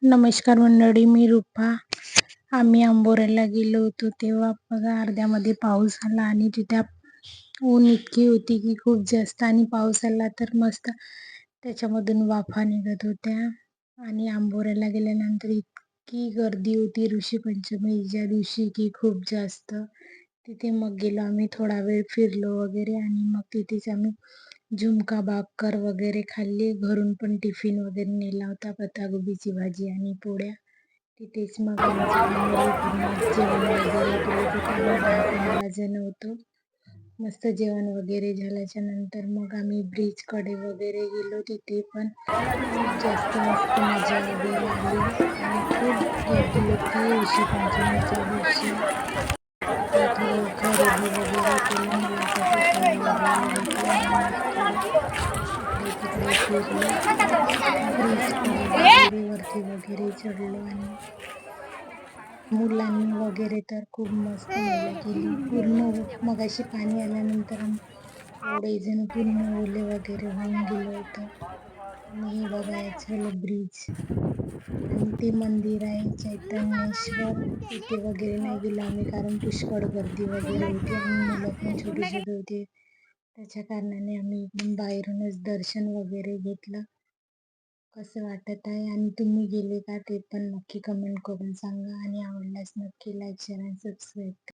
नमस्कार मंडळी, मी रूपा. आम्ही आंबोऱ्याला गेलो होतो तेव्हा बघा अर्ध्यामध्ये पाऊस आला आणि तिथे ऊन इतकी होती की खूप जास्त, आणि पाऊस आला तर मस्त त्याच्यामधून वाफा निघत होत्या. आणि आंबोऱ्याला गेल्यानंतर इतकी गर्दी होती ऋषीपंचमीच्या दिवशी की खूप जास्त. तिथे मग गेलो आम्ही, थोडा वेळ फिरलो वगैरे आणि मग तिथेच आम्ही झुणका भाकर वगैरे खाल्ली. घरून पण टिफिन वगैरे नेला होता, पत्ताकोबीची भाजी आणि पोळ्या. तिथेच मग आमची फॅमिली पूर्ण जेवण वगैरे केलं. तिथे आम्ही 10-15 जण होतो. मस्त जेवण वगैरे झाल्याच्या नंतर मग आम्ही ब्रिजकडे वगैरे गेलो. तिथे पण खूप जास्त मस्त मजा वगैरे आली आणि खूप गर्दी होती ऋषीपंचमीच्या दिवशी. तिथे थोडं खरेदी वगैरे केलं, मुलासाठी टॉय वगैरे घेतला आणि मग थोडं इकडे तिकडे फिरलो. ब्रिजकडे वगैरे वरती वगैरे चढलो आणि मुलांनी वगैरे तर खूप मस्त मजा केली. पूर्ण मगाशी पाणी आल्यानंतर एवढे जण पूर्ण ओले वगैरे होऊन गेलो होतो. आणि हे बघा याचं ब्रिज आणि ते मंदिर आहे चैतन्येश्वर. तिथे वगैरे नाही गेलो आम्ही, कारण पुष्कळ गर्दी वगैरे होती आणि मुलं पण छोटे छोटे होते. त्याच्या कारणाने आम्ही इकडून बाहेरूनच दर्शन वगैरे घेतलं. कसं वाटत आहे आणि तुम्ही गेले का ते पण नक्की कमेंट करून सांगा, आणि आवडल्यास नक्की लाईक शेअर आणि सबस्क्राईब.